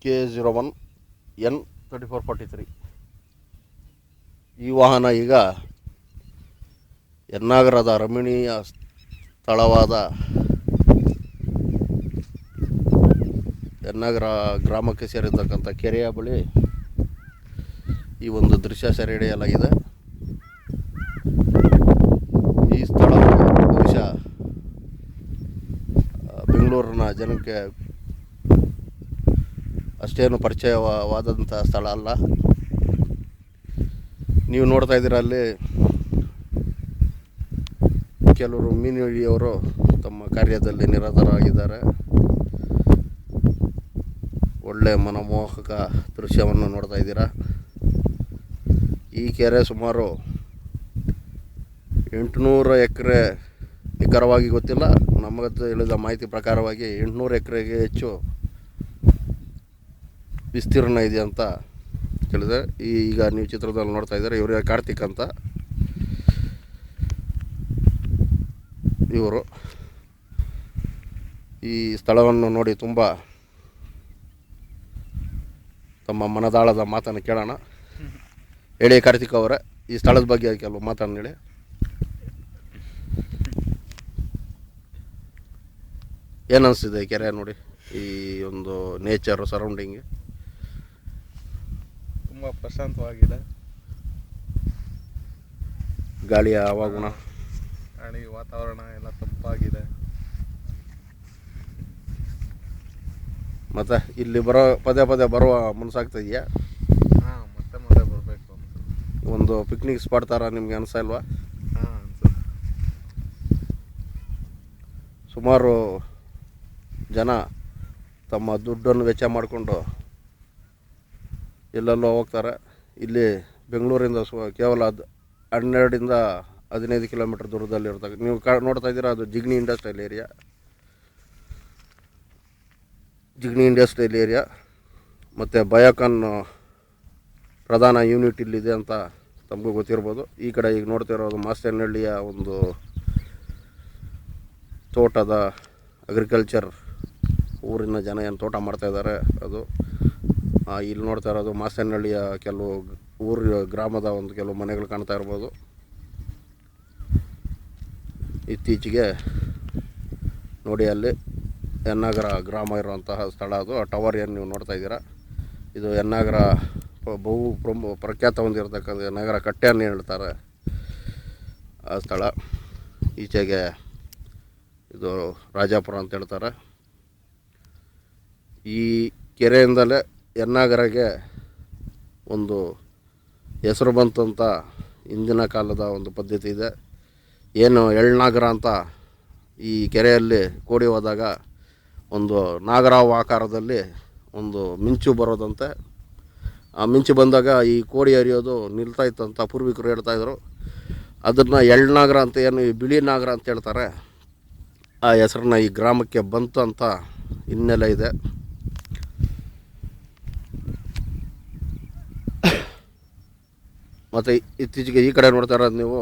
KA01N3443. ಈ ವಾಹನ ಈಗ ಯನ್ನಾಗರದ ರಮಣೀಯ ಸ್ಥಳವಾದ ಯನ್ನಾಗರ ಗ್ರಾಮಕ್ಕೆ ಸೇರಿರ್ತಕ್ಕಂಥ ಕೆರೆಯ ಬಳಿ ಈ ಒಂದು ದೃಶ್ಯ ಸೆರೆ ಹಿಡಿಯಲಾಗಿದೆ. ಈ ಸ್ಥಳವು ಬಹುಶಃ ಬೆಂಗಳೂರಿನ ಜನಕ್ಕೆ ಅಷ್ಟೇನು ಪರಿಚಯವಾದಂಥ ಸ್ಥಳ ಅಲ್ಲ. ನೀವು ನೋಡ್ತಾ ಇದ್ದೀರ, ಅಲ್ಲಿ ಕೆಲವರು ಮೀನು ಹಿಡಿಯೋರು ತಮ್ಮ ಕಾರ್ಯದಲ್ಲಿ ನಿರತರಾಗಿದ್ದಾರೆ. ಒಳ್ಳೆ ಮನಮೋಹಕ ದೃಶ್ಯವನ್ನು ನೋಡ್ತಾ ಇದ್ದೀರಾ. ಈ ಕೆರೆ ಸುಮಾರು 800 ಎಕರೆ, ನಿಖರವಾಗಿ ಗೊತ್ತಿಲ್ಲ, ನಮಗೆ ತಿಳಿದ ಮಾಹಿತಿ ಪ್ರಕಾರವಾಗಿ 800 ಎಕರೆಗೆ ಹೆಚ್ಚು ವಿಸ್ತೀರ್ಣ ಇದೆ ಅಂತ ತಿಳಿದೆ. ಈಗ ನೀವು ಚಿತ್ರದಲ್ಲಿ ನೋಡ್ತಾ ಇದ್ದಾರೆ, ಇವರು ಕಾರ್ತಿಕ್ ಅಂತ. ಇವರು ಈ ಸ್ಥಳವನ್ನು ನೋಡಿ ತುಂಬ ತಮ್ಮ ಮನದಾಳದ ಮಾತನ್ನು ಕೇಳೋಣ. ಹೇಳಿ ಕಾರ್ತಿಕ್ ಅವರೇ, ಈ ಸ್ಥಳದ ಬಗ್ಗೆ ಕೆಲವು ಮಾತನ್ನು ಹೇಳಿ. ಏನನ್ನಿಸ್ತಿದೆ ಕೆರೆ ನೋಡಿ, ಈ ಒಂದು ನೇಚರ್ ಸರೌಂಡಿಂಗ್? ತುಂಬ ಪ್ರಶಾಂತವಾಗಿದೆ. ಗಾಳಿಯ ಹವಾಗುಣ, ವಾತಾವರಣ ಎಲ್ಲ ತಂಪಾಗಿದೆ. ಮತ್ತು ಇಲ್ಲಿ ಪದೇ ಪದೇ ಬರುವ ಮನಸ್ಸಾಗ್ತಾ ಇದೆಯಾ? ಹಾಂ, ಮತ್ತೆ ಬರಬೇಕು ಅಂತ. ಒಂದು ಪಿಕ್ನಿಕ್ ಸ್ಪಾಟ್ ಥರ ನಿಮಗೆ ಅನಿಸ್ತಾ ಇಲ್ವಾ? ಹಾಂ, ಅನ್ಸುತ್ತೆ. ಸುಮಾರು ಜನ ತಮ್ಮ ದುಡ್ಡನ್ನು ವೆಚ್ಚ ಮಾಡಿಕೊಂಡು ಎಲ್ಲೆಲ್ಲೋ ಹೋಗ್ತಾರೆ. ಇಲ್ಲಿ ಬೆಂಗಳೂರಿಂದ ಕೇವಲ 12ರಿಂದ 15 ಕಿಲೋಮೀಟ್ರ್ ದೂರದಲ್ಲಿ ಇರ್ತಕ್ಕ ನೀವು ನೋಡ್ತಾ ಇದ್ದೀರಾ, ಅದು ಜಿಗ್ನಿ ಇಂಡಸ್ಟ್ರಿಯಲ್ ಏರಿಯಾ. ಮತ್ತು ಬಯೋಕಾನ್ ಪ್ರಧಾನ ಯೂನಿಟ್ ಇಲ್ಲಿದೆ ಅಂತ ತಮಗೂ ಗೊತ್ತಿರ್ಬೋದು. ಈ ಕಡೆ ಈಗ ನೋಡ್ತಿರೋದು ಮಾಸ್ತೇನಹಳ್ಳಿಯ ಒಂದು ತೋಟದ ಅಗ್ರಿಕಲ್ಚರ್, ಊರಿನ ಜನ ಏನು ತೋಟ ಮಾಡ್ತಾಯಿದ್ದಾರೆ ಅದು. ಇಲ್ಲಿ ನೋಡ್ತಾ ಇರೋದು ಮಾಸ್ತೇನಹಳ್ಳಿಯ ಕೆಲವು ಗ್ರಾಮದ ಒಂದು ಕೆಲವು ಮನೆಗಳು ಕಾಣ್ತಾ ಇರ್ಬೋದು. ಇತ್ತೀಚೆಗೆ ನೋಡಿ, ಅಲ್ಲಿ ಯನ್ನಾಗರ ಗ್ರಾಮ ಇರುವಂತಹ ಸ್ಥಳ ಅದು. ಆ ಟವರ್ ಏನು ನೀವು ನೋಡ್ತಾ ಇದ್ದೀರಾ, ಇದು ಯನ್ನಾಗರ ಪ್ರಖ್ಯಾತ ಹೊಂದಿರತಕ್ಕಂಥ ನಗರ ಕಟ್ಟೆಯನ್ನು ಹೇಳ್ತಾರೆ ಆ ಸ್ಥಳ. ಈಚೆಗೆ ಇದು ರಾಜಾಪುರ ಅಂತ ಹೇಳ್ತಾರೆ. ಈ ಕೆರೆಯಿಂದಲೇ ಯನ್ನಾಗರಗೆ ಒಂದು ಹೆಸರು ಬಂತಂತ ಹಿಂದಿನ ಕಾಲದ ಒಂದು ಪದ್ಧತಿ ಇದೆ. ಏನು ಎಳ್ನಾಗರ ಅಂತ ಈ ಕೆರೆಯಲ್ಲಿ ಕೋಡಿ ಹೋದಾಗ ಒಂದು ನಾಗರಾವ್ ಆಕಾರದಲ್ಲಿ ಒಂದು ಮಿಂಚು ಬರೋದಂತೆ. ಆ ಮಿಂಚು ಬಂದಾಗ ಈ ಕೋಡಿ ಹರಿಯೋದು ನಿಲ್ತಾ ಇತ್ತಂತ ಪೂರ್ವಿಕರು ಹೇಳ್ತಾಯಿದ್ರು. ಅದನ್ನು ಎಳ್ನಾಗರ ಅಂತ, ಏನು ಈ ಬಿಳಿ ನಾಗರ ಅಂತ ಹೇಳ್ತಾರೆ, ಆ ಹೆಸರನ್ನ ಈ ಗ್ರಾಮಕ್ಕೆ ಬಂತು ಅಂತ ಹಿನ್ನೆಲೆ ಇದೆ. ಮತ್ತು ಇತ್ತೀಚೆಗೆ ಈ ಕಡೆ ನೋಡ್ತಾ ಇರೋದು ನೀವು,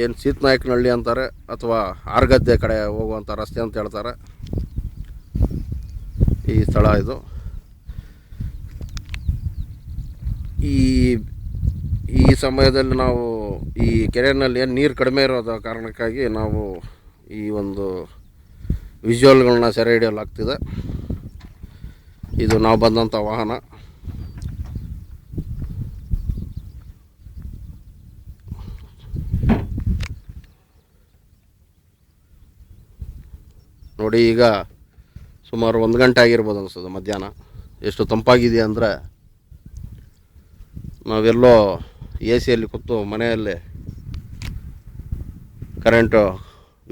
ಏನು ಸೀತನಾಯಕನಹಳ್ಳಿ ಅಂತಾರೆ ಅಥವಾ ಆರ್ಗದ್ದೆ ಕಡೆ ಹೋಗುವಂಥ ರಸ್ತೆ ಅಂತ ಹೇಳ್ತಾರೆ ಈ ಸ್ಥಳ ಇದು. ಈ ಸಮಯದಲ್ಲಿ ನಾವು ಈ ಕೆರೆಯಲ್ಲಿ ಏನು ನೀರು ಕಡಿಮೆ ಇರೋದ ಕಾರಣಕ್ಕಾಗಿ ನಾವು ಈ ಒಂದು ವಿಜುವಲ್ಗಳನ್ನ ಸೆರೆ ಹಿಡಿಯಲಾಗ್ತಿದೆ. ಇದು ನಾವು ಬಂದಂಥ ವಾಹನ. ನೋಡಿ, ಈಗ ಸುಮಾರು 1 ಗಂಟೆ ಆಗಿರ್ಬೋದು ಅನಿಸ್ತದೆ, ಮಧ್ಯಾಹ್ನ. ಎಷ್ಟು ತಂಪಾಗಿದೆ ಅಂದರೆ, ನಾವೆಲ್ಲೋ AC ಕೂತು ಮನೆಯಲ್ಲಿ ಕರೆಂಟು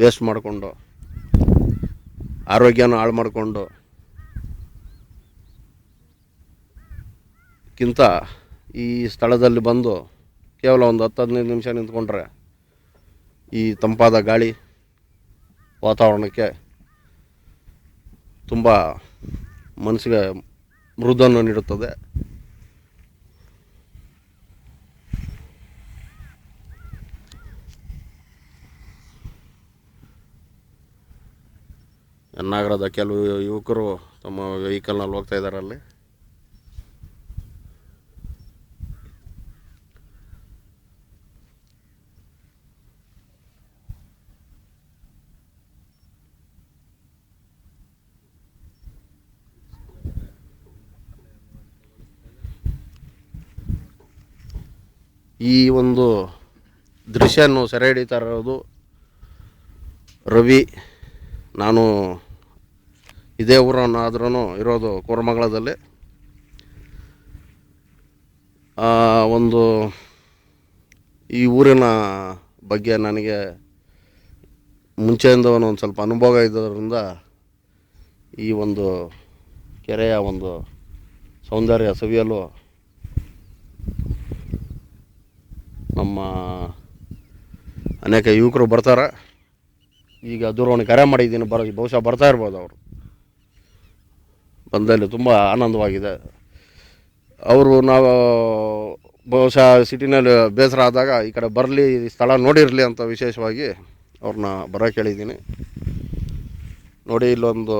ವೇಸ್ಟ್ ಮಾಡಿಕೊಂಡು ಆರೋಗ್ಯನ ಹಾಳು ಮಾಡಿಕೊಂಡು ಕಿಂತ ಈ ಸ್ಥಳದಲ್ಲಿ ಬಂದು ಕೇವಲ ಒಂದು 10-15 ನಿಮಿಷ ನಿಂತ್ಕೊಂಡ್ರೆ ಈ ತಂಪಾದ ಗಾಳಿ ವಾತಾವರಣಕ್ಕೆ ತುಂಬ ಮನಸ್ಸಿಗೆ ಮೃದುವನ್ನು ನೀಡುತ್ತದೆ. ಯನ್ನಾಗರದ ಕೆಲವು ಯುವಕರು ತಮ್ಮ ವೆಹಿಕಲ್ನಲ್ಲಿ ಹೋಗ್ತಾ ಇದ್ದಾರೆ ಅಲ್ಲಿ. ಈ ಒಂದು ದೃಶ್ಯವನ್ನು ಸೆರೆ ಹಿಡಿತಾ ಇರೋದು ರವಿ. ನಾನು ಇದೇ ಊರನ್ನಾದ್ರೂ ಇರೋದು ಕೋರಮಂಗಲದಲ್ಲಿ. ಒಂದು ಈ ಊರಿನ ಬಗ್ಗೆ ನನಗೆ ಮುಂಚೆಯಿಂದ ಒಂದು ಸ್ವಲ್ಪ ಅನುಭವ ಇದ್ದದರಿಂದ ಈ ಒಂದು ಕೆರೆಯ ಒಂದು ಸೌಂದರ್ಯ ಸವಿಯಲು ನಮ್ಮ ಅನೇಕ ಯುವಕರು ಬರ್ತಾರೆ. ಈಗ ದೂರವಾಣಿ ಕರೆ ಮಾಡಿದ್ದೀನಿ, ಬಹುಶಃ ಬರ್ತಾ ಇರ್ಬೋದು ಅವರು. ಬಂದಲ್ಲಿ ತುಂಬ ಆನಂದವಾಗಿದೆ. ಅವರು ನಾವು ಬಹುಶಃ ಸಿಟಿನಲ್ಲಿ ಬೇಸರ ಆದಾಗ ಈ ಕಡೆ ಬರಲಿ, ಸ್ಥಳ ನೋಡಿರಲಿ ಅಂತ ವಿಶೇಷವಾಗಿ ಅವ್ರನ್ನ ಬರೋಕ್ಕೆ ಹೇಳಿದ್ದೀನಿ. ನೋಡಿ, ಇಲ್ಲೊಂದು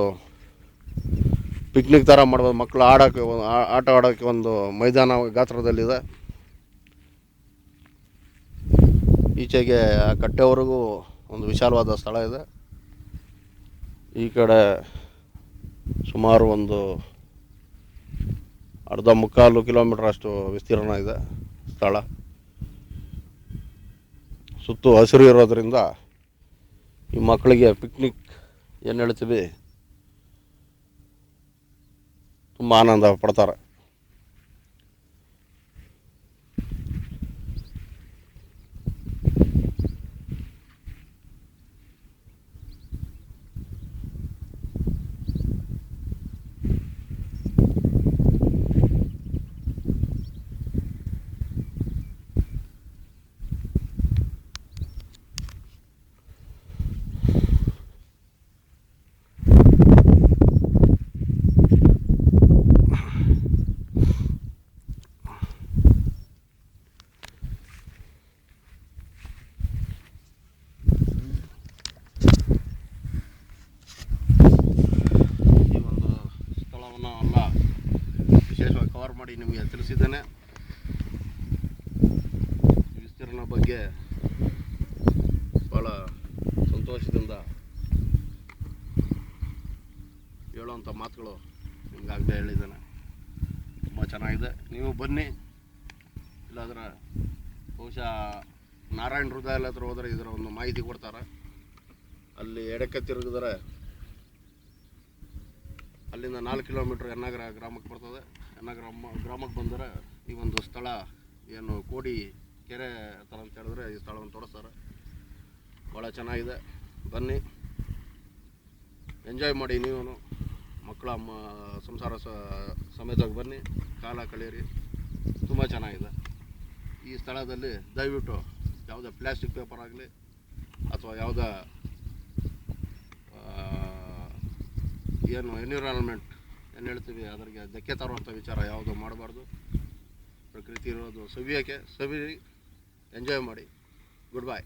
ಪಿಕ್ನಿಕ್ ಥರ ಮಾಡ್ಬೋದು, ಮಕ್ಕಳು ಆಟ ಆಡೋಕ್ಕೆ ಒಂದು ಮೈದಾನ ಗಾತ್ರದಲ್ಲಿದೆ. ಈಚೆಗೆ ಆ ಕಟ್ಟೆವರೆಗೂ ಒಂದು ವಿಶಾಲವಾದ ಸ್ಥಳ ಇದೆ. ಈ ಕಡೆ ಸುಮಾರು ಒಂದು ಅರ್ಧ ಮುಕ್ಕಾಲು ಕಿಲೋಮೀಟ್ರ್ ಅಷ್ಟು ವಿಸ್ತೀರ್ಣ ಇದೆ ಸ್ಥಳ. ಸುತ್ತು ಹಸಿರು ಇರೋದರಿಂದ ಈ ಮಕ್ಕಳಿಗೆ ಪಿಕ್ನಿಕ್ ಏನು ಹೇಳ್ತೀವಿ, ತುಂಬ ಆನಂದ ಪಡ್ತಾರೆ. ವಿಶೇಷವಾಗಿ ಕವರ್ ಮಾಡಿ ನಿಮಗೆ ತಿಳಿಸಿದ್ದೇನೆ. ವಿಸ್ತೀರ್ಣ ಬಗ್ಗೆ ಭಾಳ ಸಂತೋಷದಿಂದ ಹೇಳುವಂಥ ಮಾತುಗಳು ನಿಮ್ಗಾಗಲೇ ಹೇಳಿದ್ದೇನೆ. ತುಂಬ ಚೆನ್ನಾಗಿದೆ, ನೀವು ಬನ್ನಿ. ಇಲ್ಲಾಂದ್ರೆ ಬಹುಶಃ ನಾರಾಯಣ ಹೃದಯ ಹತ್ರ ಹೋದರೆ ಇದರ ಒಂದು ಮಾಹಿತಿ ಕೊಡ್ತಾರೆ. ಅಲ್ಲಿ ಎಡಕ್ಕೆ ತಿರುಗಿದರೆ ಅಲ್ಲಿಂದ 4 ಕಿಲೋಮೀಟ್ರ್ ಯನ್ನಗರ ಗ್ರಾಮಕ್ಕೆ ಬರ್ತದೆ. ಯನ್ನಗರ ಗ್ರಾಮಕ್ಕೆ ಬಂದರೆ ಈ ಒಂದು ಸ್ಥಳ ಏನು ಕೋಡಿ ಕೆರೆ ಥರ ಅಂತ ಹೇಳಿದ್ರೆ ಈ ಸ್ಥಳವನ್ನು ತೋರಿಸ್ತಾರೆ. ಭಾಳ ಚೆನ್ನಾಗಿದೆ, ಬನ್ನಿ, ಎಂಜಾಯ್ ಮಾಡಿ. ನೀವು ಮಕ್ಕಳ ಸಂಸಾರ ಸಮೇತವಾಗಿ ಬನ್ನಿ, ಕಾಲ ಕಳೆಯಿರಿ. ತುಂಬ ಚೆನ್ನಾಗಿದೆ. ಈ ಸ್ಥಳದಲ್ಲಿ ದಯವಿಟ್ಟು ಯಾವುದೇ ಪ್ಲಾಸ್ಟಿಕ್ ಪೇಪರ್ ಆಗಲಿ ಅಥವಾ ಯಾವುದೇ ಏನು ಎನ್ವಿರಾನ್ಮೆಂಟ್ ಏನು ಹೇಳ್ತೀವಿ ಅದರಿಗೆ ಧಕ್ಕೆ ತರುವಂಥ ವಿಚಾರ ಯಾವುದು ಮಾಡಬಾರ್ದು. ಪ್ರಕೃತಿ ಇರೋದು ಸವಿಯೋಕ್ಕೆ, ಎಂಜಾಯ್ ಮಾಡಿ. Good bye.